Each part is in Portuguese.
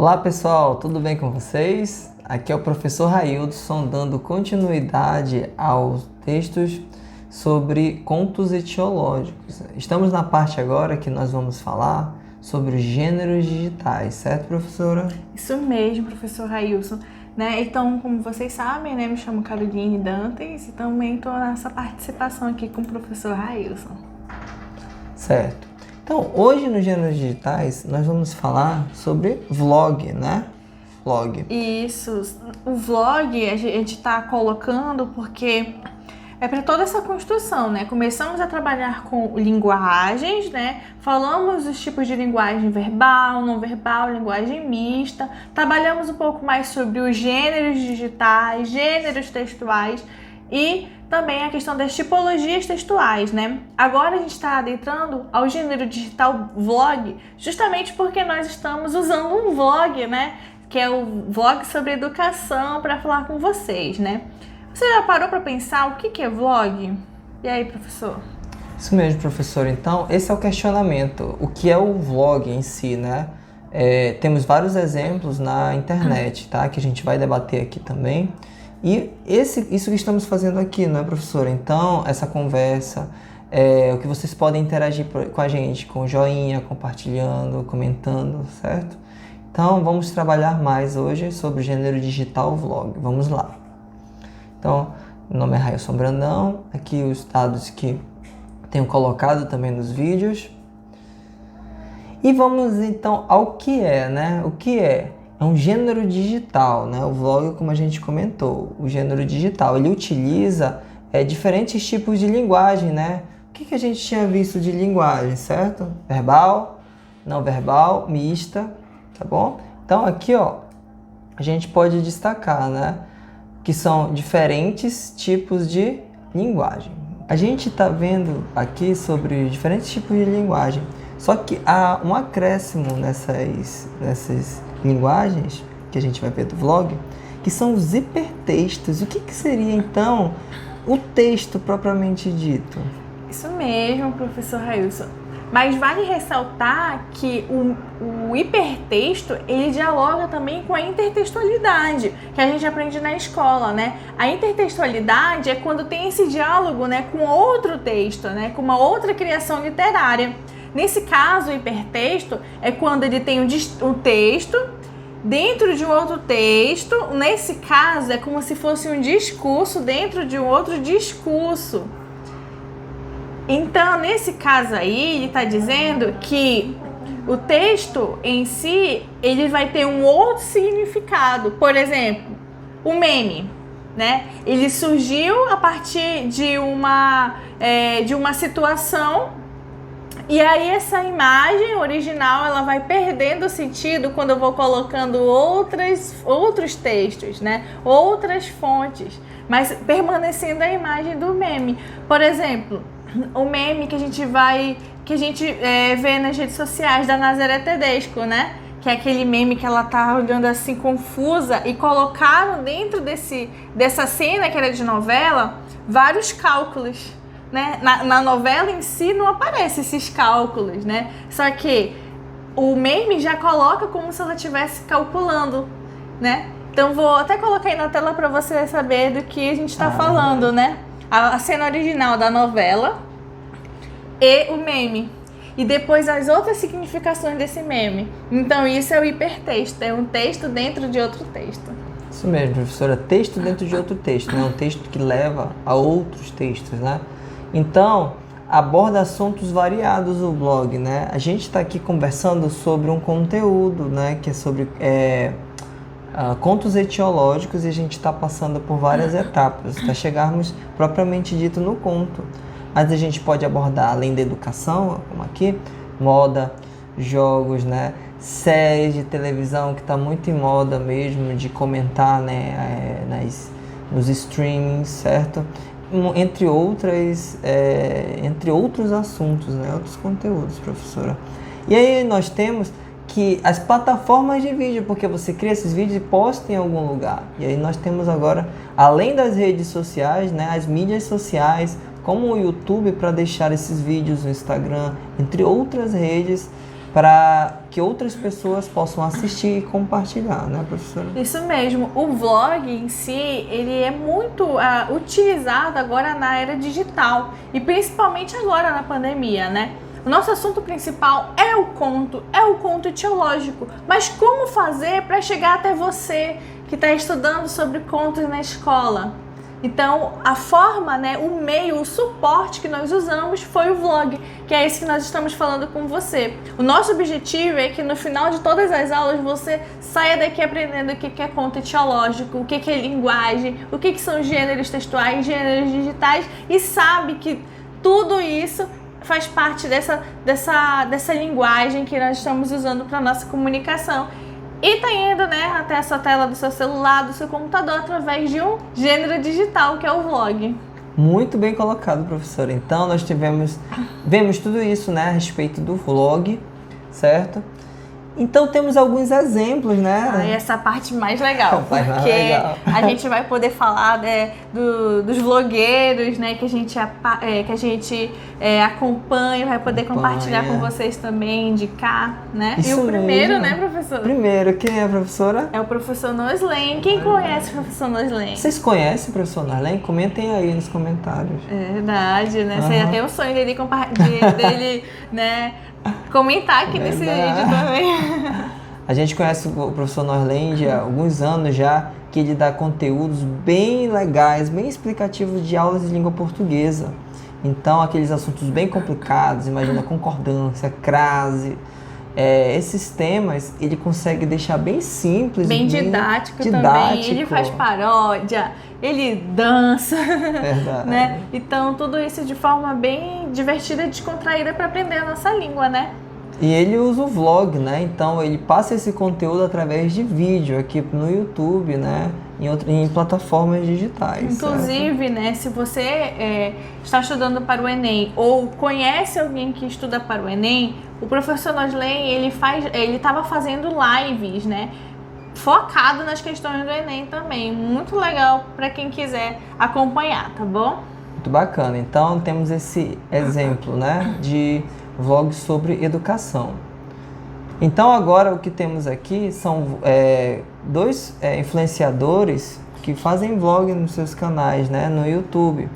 Olá pessoal, tudo bem com vocês? Aqui é o professor Raildson dando continuidade aos textos sobre contos etiológicos. Estamos na parte agora que nós vamos falar sobre os gêneros digitais, certo, professora? Isso mesmo, professor Raildson. Então, como vocês sabem, me chamo Caroline Dantas e também estou nessa participação aqui com o professor Raildson. Certo. Então, hoje nos gêneros digitais, nós vamos falar sobre vlog, né? Vlog. Isso. O vlog a gente está colocando porque é para toda essa construção, né? Começamos a trabalhar com linguagens, né? Falamos dos tipos de linguagem verbal, não verbal, linguagem mista. Trabalhamos um pouco mais sobre os gêneros digitais, gêneros textuais e também a questão das tipologias textuais, né? Agora a gente está adentrando ao gênero digital vlog, justamente porque nós estamos usando um vlog, né? Que é o vlog sobre educação para falar com vocês, né? Você já parou para pensar o que é vlog? E aí, professor? Isso mesmo, professor. Então, esse é o questionamento. O que é o vlog em si, né? Temos vários exemplos na internet, tá? Que a gente vai debater aqui também. E isso que estamos fazendo aqui, não é, professora? Então, essa conversa, o que vocês podem interagir com a gente, com joinha, compartilhando, comentando, certo? Então, vamos trabalhar mais hoje sobre o gênero digital vlog. Vamos lá. Então, meu nome é Railson Brandão, aqui os dados que tenho colocado também nos vídeos. E vamos então ao que é, né? O que é? É um gênero digital, né? O vlog, como a gente comentou, o gênero digital, ele utiliza diferentes tipos de linguagem, né? O que a gente tinha visto de linguagem, certo? Verbal, não verbal, mista, tá bom? Então aqui, ó, a gente pode destacar, né? Que são diferentes tipos de linguagem. A gente está vendo aqui sobre diferentes tipos de linguagem, só que há um acréscimo nessas linguagens que a gente vai ver do vlog, que são os hipertextos. O que seria então o texto propriamente dito? Isso mesmo, professor Railson. Mas vale ressaltar que o hipertexto, ele dialoga também com a intertextualidade, que a gente aprende na escola, né? A intertextualidade é quando tem esse diálogo, né, com outro texto, né, com uma outra criação literária. Nesse caso, o hipertexto é quando ele tem um texto dentro de um outro texto. Nesse caso, é como se fosse um discurso dentro de um outro discurso. Então, nesse caso aí, ele está dizendo que o texto em si, ele vai ter um outro significado. Por exemplo, o meme, né? Ele surgiu a partir de uma situação, e aí essa imagem original, ela vai perdendo sentido quando eu vou colocando outros textos, né? Outras fontes, mas permanecendo a imagem do meme. Por exemplo, o meme que a gente vê nas redes sociais da Nazaré Tedesco, né? Que é aquele meme que ela tá olhando assim confusa, e colocaram dentro dessa cena que era de novela vários cálculos, né? Na novela em si não aparecem esses cálculos, né? Só que o meme já coloca como se ela estivesse calculando, né? Então vou até colocar aí na tela para você saber do que a gente está falando, né? A cena original da novela e o meme. E depois as outras significações desse meme. Então isso é o hipertexto, é um texto dentro de outro texto. Isso mesmo, professora, texto dentro de outro texto, né? Um texto que leva a outros textos, né? Então, aborda assuntos variados o blog, né? A gente está aqui conversando sobre um conteúdo, né? Que é sobre contos etiológicos, e a gente está passando por várias etapas até chegarmos propriamente dito no conto. Mas a gente pode abordar, além da educação, como aqui, moda, jogos, né? Séries de televisão, que está muito em moda mesmo de comentar, né? Nos streamings, certo? Entre outros assuntos, né? Outros conteúdos, professora. E aí nós temos que as plataformas de vídeo, porque você cria esses vídeos e posta em algum lugar. E aí nós temos agora, além das redes sociais, né, as mídias sociais, como o YouTube, para deixar esses vídeos no Instagram, entre outras redes, para que outras pessoas possam assistir e compartilhar, né, professora? Isso mesmo. O vlog em si, ele é muito utilizado agora na era digital e principalmente agora na pandemia, né? O nosso assunto principal é o conto etiológico. Mas como fazer para chegar até você que está estudando sobre contos na escola? Então, a forma, né, o meio, o suporte que nós usamos foi o vlog, que é esse que nós estamos falando com você. O nosso objetivo é que no final de todas as aulas você saia daqui aprendendo o que é conto etiológico, o que é linguagem, o que são gêneros textuais, gêneros digitais e sabe que tudo isso faz parte dessa linguagem que nós estamos usando para a nossa comunicação. E tá indo, né, até essa tela do seu celular, do seu computador, através de um gênero digital, que é o vlog. Muito bem colocado, professora. Então, nós vemos tudo isso, né, a respeito do vlog, certo? Então, temos alguns exemplos, né? Essa parte mais legal, porque a gente vai poder falar, né, dos vlogueiros, né, que a gente acompanha, vai poder compartilhar com vocês também, indicar, né? Isso e o primeiro, mesmo. Né, professor? Primeiro, quem é a professora? É o professor Noslen. Quem conhece o professor Noslen? Vocês conhecem o professor Noslen? Comentem aí nos comentários. É verdade, né? Você já tem o sonho dele, dele né, comentar aqui nesse vídeo também. A gente conhece o professor Noslen há alguns anos já, que ele dá conteúdos bem legais, bem explicativos de aulas de língua portuguesa. Então, aqueles assuntos bem complicados, imagina concordância, crase, esses temas, ele consegue deixar bem simples. Bem didático também. Ele faz paródia, ele dança. Verdade. Né? Então, tudo isso de forma bem divertida e descontraída para aprender a nossa língua, né? E ele usa o vlog, né? Então, ele passa esse conteúdo através de vídeo aqui no YouTube, né? Em plataformas digitais. Inclusive, certo? Né, se você está estudando para o Enem ou conhece alguém que estuda para o Enem, o professor Noslen, ele estava fazendo lives, né, focado nas questões do Enem também. Muito legal para quem quiser acompanhar, tá bom? Muito bacana. Então, temos esse exemplo, né, de vlog sobre educação. Então, agora o que temos aqui são dois influenciadores que fazem vlog nos seus canais, né, no YouTube.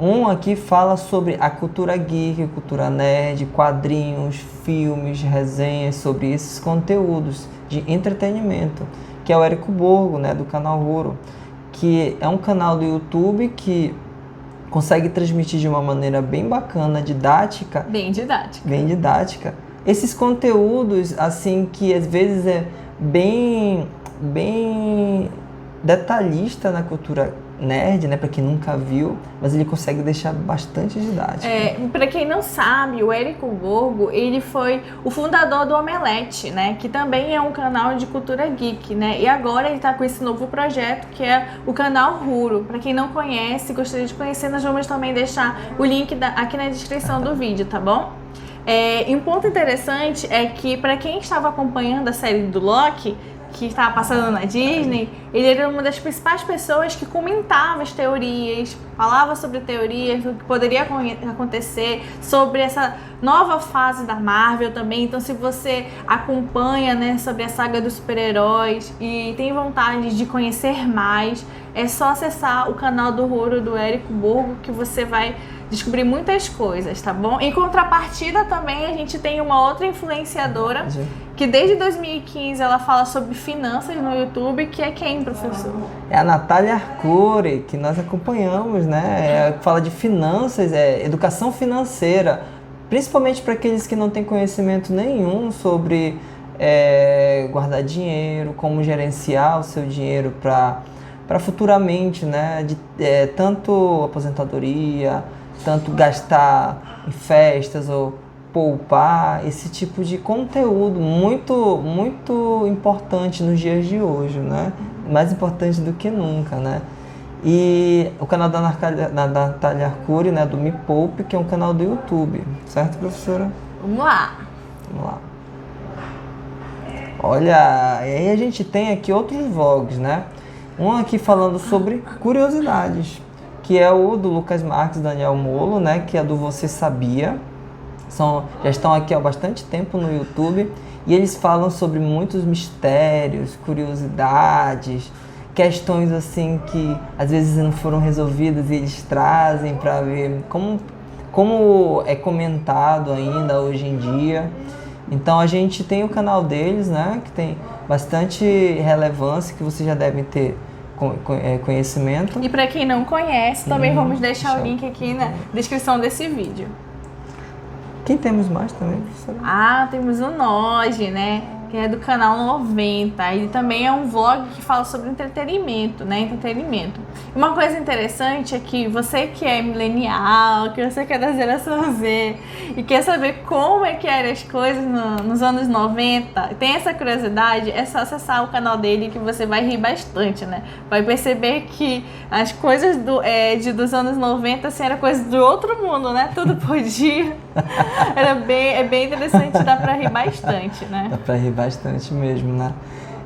Um aqui fala sobre a cultura geek, cultura nerd, quadrinhos, filmes, resenhas sobre esses conteúdos de entretenimento, que é o Érico Borgo, né, do canal Ruro, que é um canal do YouTube que consegue transmitir de uma maneira bem bacana, didática. Bem didática. Esses conteúdos, assim, que às vezes é bem detalhista na cultura nerd, né, para quem nunca viu, mas ele consegue deixar bastante didático. Para quem não sabe, o Érico Borgo, ele foi o fundador do Omelete, né, que também é um canal de cultura geek, né, e agora ele está com esse novo projeto que é o canal Ruro. Para quem não conhece, gostaria de conhecer, nós vamos também deixar o link aqui na descrição do vídeo, tá bom? E um ponto interessante é que, para quem estava acompanhando a série do Loki, que estava passando na Disney, ele era uma das principais pessoas que comentava as teorias, falava sobre teorias, o que poderia acontecer, sobre essa nova fase da Marvel também. Então, se você acompanha, né, sobre a saga dos super-heróis e tem vontade de conhecer mais, é só acessar o canal do Ruro do Érico Borgo que você vai descobrir muitas coisas, tá bom? Em contrapartida também a gente tem uma outra influenciadora que desde 2015 ela fala sobre finanças no YouTube, que é quem, professor? É a Natália Arcuri, que nós acompanhamos, né? Fala de finanças, educação financeira, principalmente para aqueles que não têm conhecimento nenhum sobre guardar dinheiro, como gerenciar o seu dinheiro para futuramente, né? Tanto aposentadoria, tanto gastar em festas ou poupar, esse tipo de conteúdo muito, muito importante nos dias de hoje, né? Mais importante do que nunca, né? E o canal da Natália Arcuri, né, do Me Poupe, que é um canal do YouTube, certo, professora? Vamos lá. Olha, e aí a gente tem aqui outros vlogs, né? Um aqui falando sobre curiosidades, que é o do Lucas Marques e Daniel Molo, né? Que é do Você Sabia, já estão aqui há bastante tempo no YouTube e eles falam sobre muitos mistérios, curiosidades, questões assim que às vezes não foram resolvidas e eles trazem para ver como é comentado ainda hoje em dia. Então a gente tem o canal deles, né, que tem bastante relevância, que vocês já devem ter conhecimento. E para quem não conhece, também vamos deixar o link aqui na descrição desse vídeo. Quem temos mais também, professora? Ah, temos o Noge, né? Que é do canal 90. Ele também é um vlog que fala sobre entretenimento, né? Entretenimento. Uma coisa interessante é que você que é milenial, que você que é da geração Z e quer saber como é que eram as coisas nos anos 90, tem essa curiosidade, é só acessar o canal dele que você vai rir bastante, né? Vai perceber que as coisas dos anos 90 assim, era coisa do outro mundo, né? Tudo podia. É bem interessante, dá pra rir bastante, né? Dá pra rir bastante mesmo, né?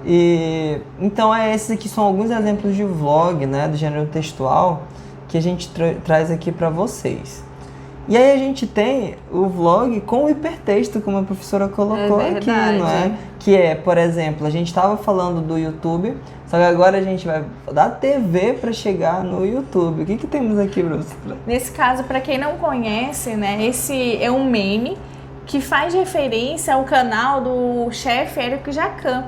E então esses aqui são alguns exemplos de vlog, né, do gênero textual que a gente traz aqui para vocês. E aí a gente tem o vlog com o hipertexto, como a professora colocou aqui, não é? Que é, por exemplo, a gente estava falando do YouTube, só que agora a gente vai da TV para chegar no YouTube. O que temos aqui, professora? Nesse caso, para quem não conhece, né, esse é um meme que faz referência ao canal do chefe Érico Jacan,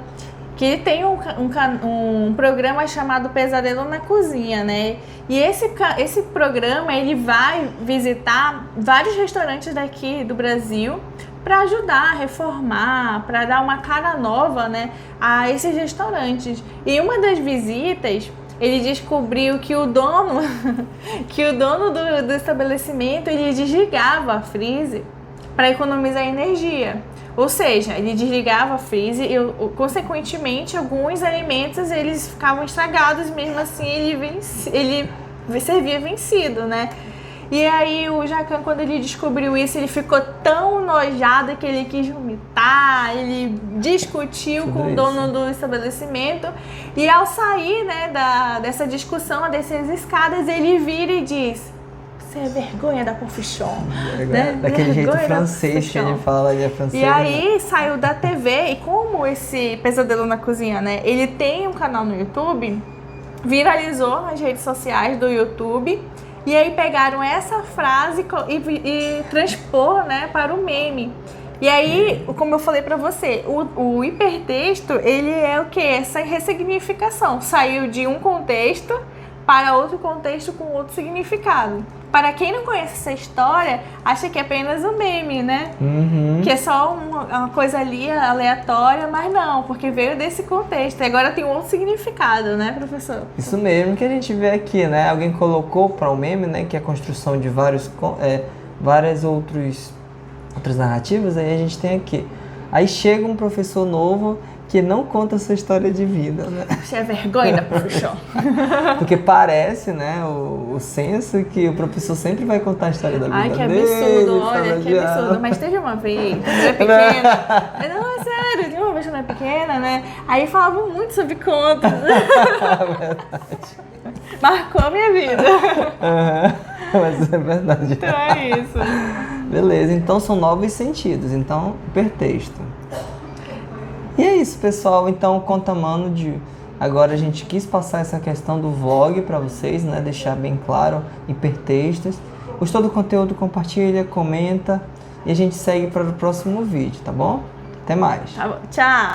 que ele tem um programa chamado Pesadelo na Cozinha, né? E esse programa, ele vai visitar vários restaurantes daqui do Brasil para ajudar a reformar, para dar uma cara nova, né, a esses restaurantes. E uma das visitas, ele descobriu que o dono do estabelecimento, ele desligava a freezer para economizar energia. Ou seja, ele desligava a freezer e, consequentemente, alguns alimentos eles ficavam estragados, mesmo assim ele servia vencido, né? E aí o Jacan, quando ele descobriu isso, ele ficou tão enojado que ele quis vomitar, ele discutiu com o dono do estabelecimento e ao sair, né, dessa discussão, dessas escadas, ele vira e diz: "Você é vergonha da profissão", né? Daquele jeito francês que ele fala, ele é francês. E aí saiu da TV, e como esse Pesadelo na Cozinha, né, ele tem um canal no YouTube, viralizou nas redes sociais do YouTube, e aí pegaram essa frase e transpor, né, para o meme. E aí, como eu falei pra você, o hipertexto, ele é o quê? Essa ressignificação. Saiu de um contexto para outro contexto com outro significado. Para quem não conhece essa história, acha que é apenas um meme, né? Uhum. Que é só uma coisa ali aleatória, mas não, porque veio desse contexto. E agora tem um outro significado, né, professor? Isso mesmo que a gente vê aqui, né? Alguém colocou para o meme, né, que é a construção de várias outras narrativas, aí a gente tem aqui. Aí chega um professor novo que não conta a sua história de vida, né? Você é vergonha da profissão. Porque parece, né, o senso que o professor sempre vai contar a história da vida dele. Ai, que absurdo, olha, que absurdo. Mas teve uma vez, quando eu era pequena, não, é sério, teve uma vez quando eu era pequena, né, aí falavam muito sobre contas. Verdade. Marcou a minha vida. Mas é verdade. Então é isso. Beleza, então são novos sentidos, então hipertexto. E é isso, pessoal, então contamando agora a gente quis passar essa questão do vlog para vocês, né, deixar bem claro, hipertextos. Gostou do conteúdo, compartilha, comenta e a gente segue para o próximo vídeo, tá bom? Até mais. Tá bom, tchau.